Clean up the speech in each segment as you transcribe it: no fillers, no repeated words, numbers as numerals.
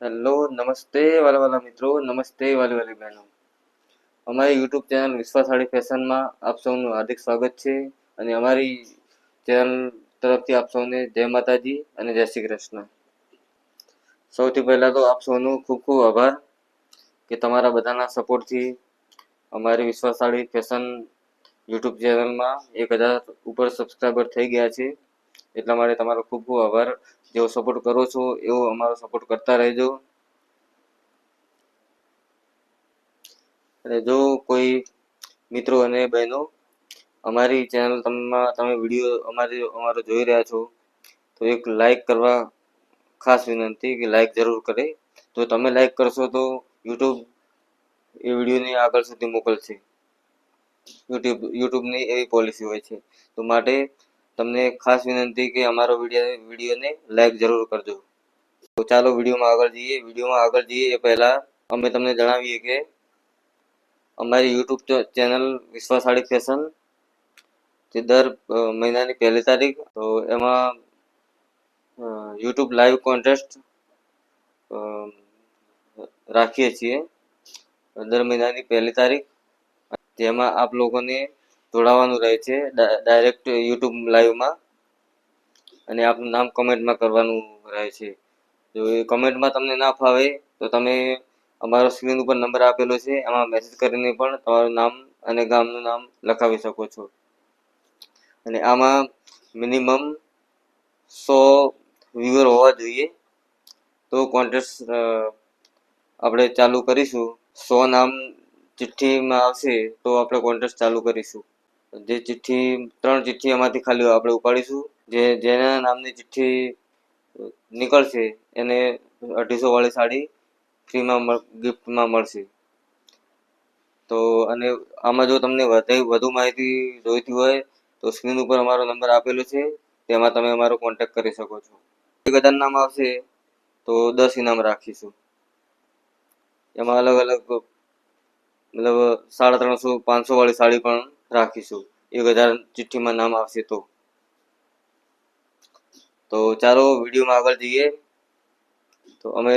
Hello, નમસ્તે વાલા વાલા મિત્રો, નમસ્તે વાલી વાલી બહેનો. અમારી યુટ્યુબ ચેનલ વિશ્વાસાળી ફેશનમાં આપ સૌનું હાર્દિક સ્વાગત છે અને અમારી ચેનલ તરફથી આપ સૌને જય માતાજી અને જય શ્રી કૃષ્ણ. સૌથી પહેલાં તો આપ સૌનો ખૂબ ખૂબ આભાર કે તમારા બધાના સપોર્ટથી અમારી વિશ્વાસાળી ફેશન યુટ્યુબ ચેનલમાં 1000 ઉપર સબસ્ક્રાઈબર થઈ ગયા છે. એટલા માટે તમારો ખૂબ ખૂબ આભાર. જેવો સપોર્ટ કરો છો એવો અમારો સપોર્ટ કરતા રહેજો. અને જો કોઈ મિત્રો અને બહેનો અમારી ચેનલ તમે વિડીયો અમારો જોઈ રહ્યા છો તો એક લાઈક કરવા ખાસ વિનંતી કે લાઈક જરૂર કરે. જો તમે લાઈક કરશો તો યુટ્યુબ એ વિડીયોને આગળ સુધી મોકલશે. યુટ્યુબની એવી પોલિસી હોય છે. તો માટે તમને ખાસ વિનંતી કે અમારો વિડીયોને લાઈક જરૂર કરજો. તો ચાલો વિડીયોમાં આગળ જઈએ એ પહેલાં અમે તમને જણાવીએ કે અમારી યુટ્યુબ ચેનલ વિશ્વાસાળી ફેશન તે દર મહિનાની 1 તારીખ તો એમાં યુટ્યુબ લાઈવ કોન્ટેસ્ટ રાખીએ છીએ દર મહિનાની 1 તારીખ, જેમાં આપ લોકોને જોડાવાનું રહે છે ડાયરેક્ટ યુટ્યુબ લાઈવમાં અને આપનું નામ કમેન્ટમાં કરવાનું રહે છે. જો એ કમેન્ટમાં તમને ના ફાવે તો તમે અમારો સ્ક્રીન ઉપર નંબર આપેલો છે એમાં મેસેજ કરીને પણ તમારું નામ અને ગામનું નામ લખાવી શકો છો. અને આમાં મિનિમમ 100 વ્યુઅર હોવા જોઈએ તો કોન્ટેસ્ટ આપણે ચાલુ કરીશું. 100 નામ ચિઠ્ઠીમાં આવશે તો આપણે કોન્ટેસ્ટ ચાલુ કરીશું. જે 3 ચિઠ્ઠી એમાંથી ખાલી આપણે ઉપાડીશું. જેના નામની ચિઠ્ઠી નીકળશે એને 250 વાળી સાડી ફ્રીમાં ગિફ્ટમાં મળશે. તો અને આમાં જો તમને વધુ માહિતી જોઈતી હોય તો સ્ક્રીન ઉપર અમારો નંબર આપેલો છે, તેમાં તમે અમારો કોન્ટેક્ટ કરી શકો છો. 1000 નામ આવશે તો 10 ઇનામ રાખીશું. એમાં અલગ અલગ મતલબ 350 500 વાળી સાડી પણ રાખીશું 1000 ચિઠ્ઠીમાં નામ આવશે તો ચાલો વિડીયોમાં આગળ જઈએ. તો અમે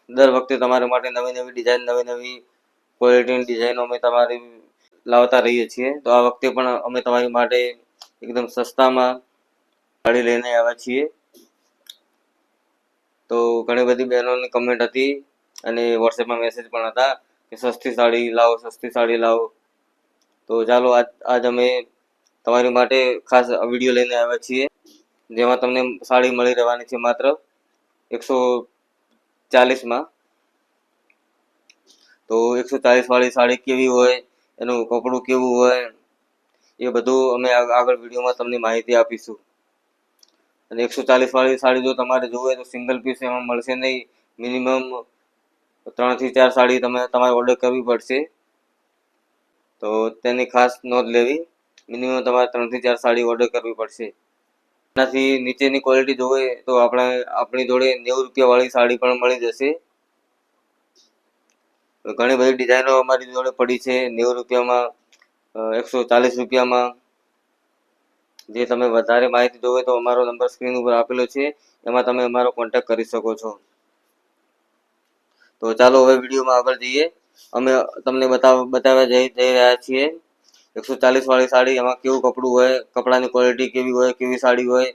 દર વખતે તમારા માટે નવી નવી ડિઝાઇન, નવી નવી ક્વોલિટીની ડિઝાઇનો અમે તમારી લાવતા રહીએ છીએ. તો આ વખતે પણ અમે તમારી માટે એકદમ સસ્તામાં સાડી લઈને આવ્યા છીએ. તો ઘણી બધી બહેનોની કમેન્ટ હતી અને વોટ્સએપમાં મેસેજ પણ હતા કે સસ્તી સાડી લાવો. તો ચાલો આજ અમે તમારી માટે ખાસ વિડીયો લઈને આવ્યા છીએ, જેમાં તમને સાડી મળી રહેવાની છે માત્ર 140માં. તો 140 વાળી સાડી કેવી હોય, એનું કપડું કેવું હોય, એ બધું અમે આગળ વિડીયોમાં તમને માહિતી આપીશું. અને 140 વાળી સાડી જો તમારે જોઈએ તો સિંગલ પીસ એમાં મળશે નહીં. મિનિમમ 3 થી 4 સાડી તમારે ઓર્ડર કરવી પડશે. તો તેની ખાસ નોંધ લેવી. મિનિમમ તમારે 3 થી 4 સાડી ઓર્ડર કરવી પડશે. એનાથી નીચેની ક્વોલિટી જોઈએ તો આપણી જોડે 90 રૂપિયા વાળી સાડી પણ મળી જશે. ઘણી બધી ડિઝાઇનો અમારી જોડે પડી છે 90 રૂપિયામાં, 140 રૂપિયામાં. જે તમે વધારે માહિતી જોવે તો અમારો નંબર સ્ક્રીન ઉપર આપેલો છે, એમાં તમે અમારો કોન્ટેક્ટ કરી શકો છો. તો ચાલો હવે વિડીયોમાં આગળ જઈએ. અમે તમને બતાવવા જઈ રહ્યા છીએ 140 વાળી સાડી, એમાં કેવું કપડું હોય, કપડાની ક્વોલિટી કેવી હોય, કેવી સાડી હોય,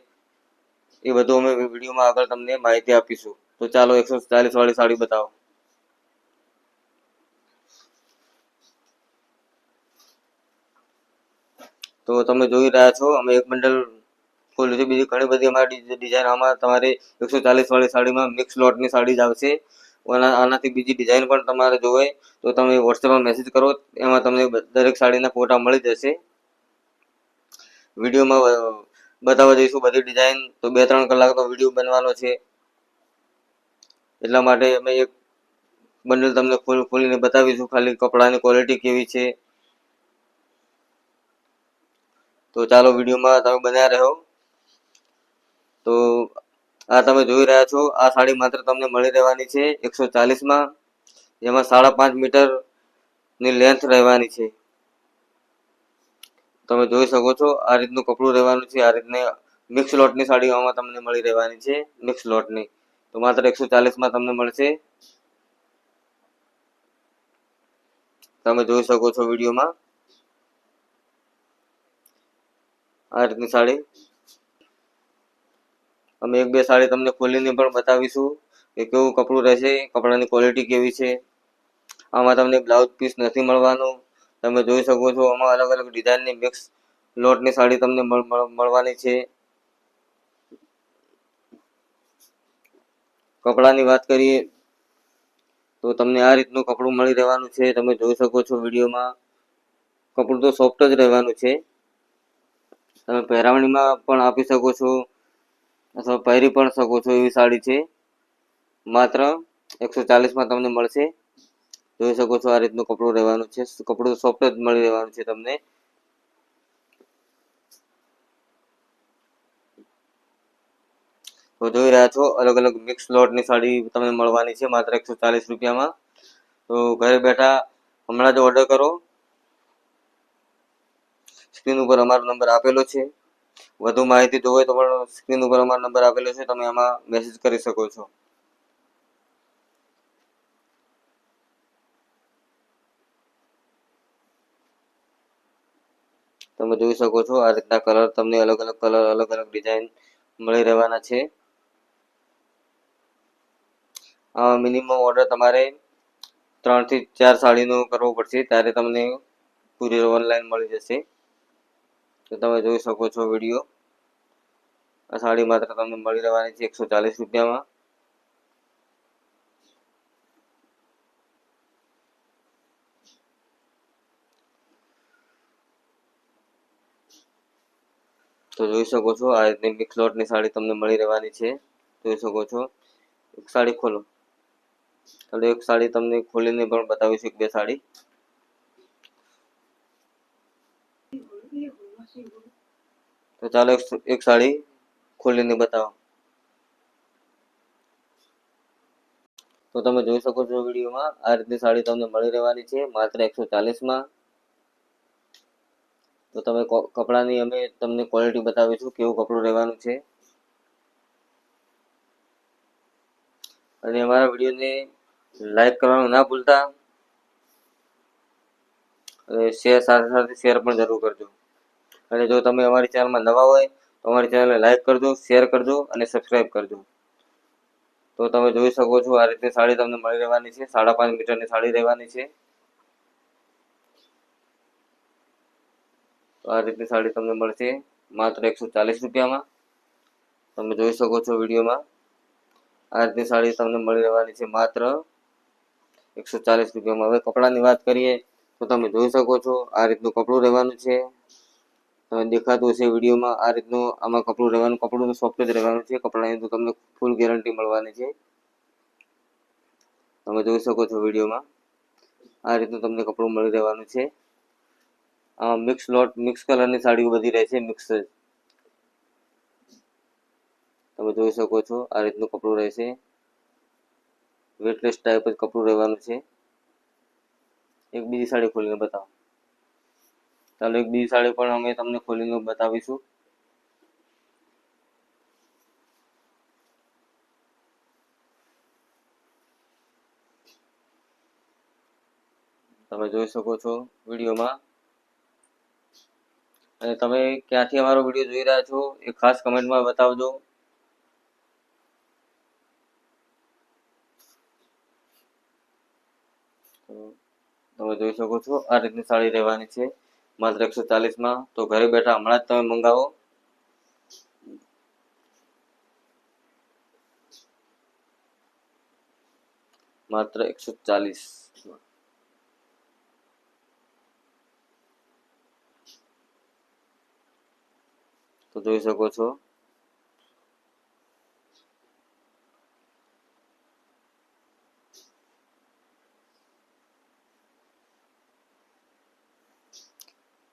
એ બધું અમે વિડીયોમાં આગળ તમને માહિતી આપીશું. તો ચાલો 140 વાળી સાડી બતાવો. તો તમે જોઈ રહ્યા છો અમે એક બંડલ ખોલ્યું છે. બીજી ઘણી બધી અમારી ડિઝાઇન, આમાં તમારે 140 વાળી સાડીમાં મિક્સ લોટની સાડી જ આવશે. આનાથી બીજી ડિઝાઇન પણ તમારે જોવે તો તમે વોટ્સએપમાં મેસેજ કરો, એમાં તમને દરેક સાડીના ફોટા મળી જશે. વિડીયોમાં બતાવવા જઈશું બધી ડિઝાઇન તો 2-3 કલાકનો વિડીયો બનવાનો છે. એટલા માટે અમે એક બંડલ તમને ખોલીને બતાવીશું ખાલી કપડાની ક્વોલિટી કેવી છે. તો ચાલો વિડીયોમાં તમે બન્યા રહો. તો આ તમે જોઈ રહ્યા છો આ સાડી માત્ર તમને મળી રહેવાની છે 140માં, જેમાં 5.5 મીટરની લેન્થ રહેવાની છે. તમે જોઈ શકો છો આ રીતનું કપડું રહેવાનું છે. આ રીતને મિક્સ લોટની સાડીઓમાં તમને મળી રહેવાની છે, મિક્સ લોટની. તો માત્ર 140 માં તમને મળશે. તમે જોઈ શકો છો વિડીયોમાં આ રીતની સાડી. અમે એક બે સાડી તમને ખોલીને પણ બતાવીશું કે કેવું કપડું રહેશે, કપડાની ક્વોલિટી કેવી છે. આમાં તમને બ્લાઉઝ પીસ નથી મળવાનું. તમે જોઈ શકો છો આમાં અલગ અલગ ડિઝાઇનની મિક્સ લોટની સાડી તમને મળવાની છે. કપડાની વાત કરીએ તો તમને આ રીતનું કપડું મળી રહેવાનું છે. તમે જોઈ શકો છો વિડીયોમાં. કપડું તો સોફ્ટ જ રહેવાનું છે. તમે પહેરાવણીમાં પણ આપી શકો છો અથવા પહેરી પણ શકો છો એવી સાડી છે. માત્ર 140 માં તમને મળશે. જોઈ શકો છો આ રીતનું કપડું રહેવાનું છે. કપડું સોફ્ટ જ મળી રહેવાનું છે તમને. તો જોઈ રહ્યા છો અલગ અલગ મિક્સ લોટની સાડી તમને મળવાની છે માત્ર 140 રૂપિયામાં. તો ઘરે બેઠા હમણાં જ ઓર્ડર કરો. સ્ક્રીન ઉપર અમારો નંબર આપેલો છે. વધુ માહિતી જોવે તો પણ સ્ક્રીન ઉપર અમારો નંબર આપેલો છે. તમે આમાં મેસેજ કરી શકો છો. તમે જોઈ શકો છો આ રીતના કલર તમને અલગ અલગ કલર અલગ અલગ ડિઝાઇન મળી રહેવાના છે. મિનિમમ ઓર્ડર તમારે 3 થી 4 સાડીનો કરવો પડશે ત્યારે તમને કુરિયર ઓનલાઈન મળી જશે. તો તમે જોઈ શકો છો વિડીયો. આ સાડી માત્ર તમને મળી રહેવાની છે 140 રૂપિયામાં. તો જોઈ શકો છો આ રીતની મિક્સ લોટની સાડી તમને મળી રહેવાની છે. જોઈ શકો છો. એક સાડી ખોલો. ચાલો એક સાડી તમને ખોલીને પણ બતાવીશું, એક બે સાડી. તો ચાલો એક સાડી ખોલીને બતાવો. તો તમે જોઈ શકો છો વિડીયોમાં આ રીતની સાડી તમને મળી રહેવાની છે માત્ર 140 માં. તો તમે કપડાની અમે તમને ક્વોલિટી બતાવીશું કેવું કપડું રહેવાનું છે. અને અમારા વિડીયોને લાઈક કરવાનું ના ભૂલતા. શેર સાથે સાથે શેર પણ જરૂર કરજો. અને જો તમે અમારી ચેનલમાં નવા હોય તો અમારી ચેનલને લાઈક કરજો, શેર કરજો અને સબસ્ક્રાઈબ કરજો. તો તમે જોઈ શકો છો આ રીતની સાડી તમને મળી રહેવાની છે. 5.5 મીટરની સાડી રહેવાની છે. તો આ રીતની સાડી તમને મળશે માત્ર 140 રૂપિયામાં. તમે જોઈ શકો છો વિડીયોમાં આ રીતની સાડી તમને મળી રહેવાની છે માત્ર 140 રૂપિયામાં. હવે કપડાની વાત કરીએ તો તમે જોઈ શકો છો આ રીતનું કપડું રહેવાનું છે. તમે દેખાતું હશે વિડીયોમાં આ રીતનું આમાં કપડું રહેવાનું. કપડું તો સોફ્ટ જ રહેવાનું છે. કપડાની તો તમને ફૂલ ગેરંટી મળવાની છે. તમે જોઈ શકો છો વિડીયોમાં આ રીતનું તમને કપડું મળી રહેવાનું છે. મિક્સ કલરની સાડીઓ બધી રહે છે. મિક્સ તમે જોઈ શકો છો આ રીતનું કપડું રહેશે. વેટલેસ ટાઈપ જ કપડું રહેવાનું છે. એક બીજી સાડી ખોલીને બતાવો. ચાલો એક બીજી સાડી પણ અમે તમને ખોલીને બતાવીશું. તમે જોઈ શકો છો વિડીયોમાં. અને તમે ક્યાંથી અમારો વિડીયો જોઈ રહ્યા છો એ ખાસ કમેન્ટમાં બતાવજો. તમે જોઈ શકો છો આ રીતની સાડી રહેવાની છે માત્ર 140 માં. તો ઘરે બેઠા હમણાં જ તમે મંગાવો. માત્ર 140. તો જોઈ શકો છો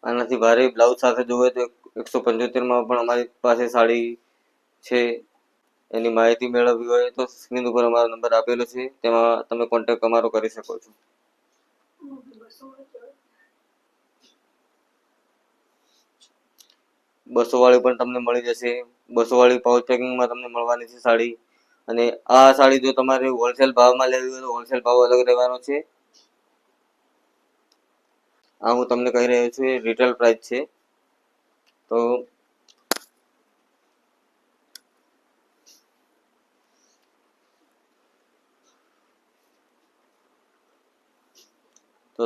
આનાથી ભારે બ્લાઉઝ સાથે જોવે તો 175 માં પણ અમારી પાસે સાડી છે. એની માહિતી મેળવવી હોય તો સ્ક્રીન ઉપર અમારો નંબર આપેલો છે. તેમાં તમે કોન્ટેક્ટ અમારો કરી શકો છો. બસો વાળી પણ તમને મળી જશે. 200 વાળી પાઉચ પેકિંગમાં તમને મળવાની છે સાડી. અને આ સાડી જો તમારે હોલસેલ ભાવમાં લેવી હોય તો હોલસેલ ભાવ અલગ રહેવાનો છે. આ હું તમને કહી રહ્યો છું, એ રિટેલ પ્રાઇસ છે. તો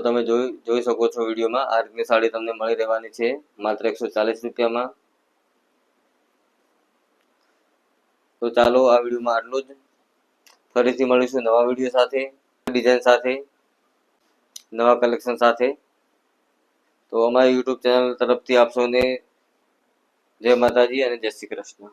તમે જોઈ શકો છો વિડીયોમાં, આ રીતની સાડી તમને મળી રહેવાની છે માત્ર 140 રૂપિયામાં. તો ચાલો આ વિડીયોમાં આટલું જ. ફરીથી મળીશું નવા વિડીયો સાથે, ડિઝાઇન સાથે, નવા કલેક્શન સાથે. તો અમારી યુટ્યુબ ચેનલ તરફથી આપ સૌને જય માતાજી અને જય શ્રી કૃષ્ણ.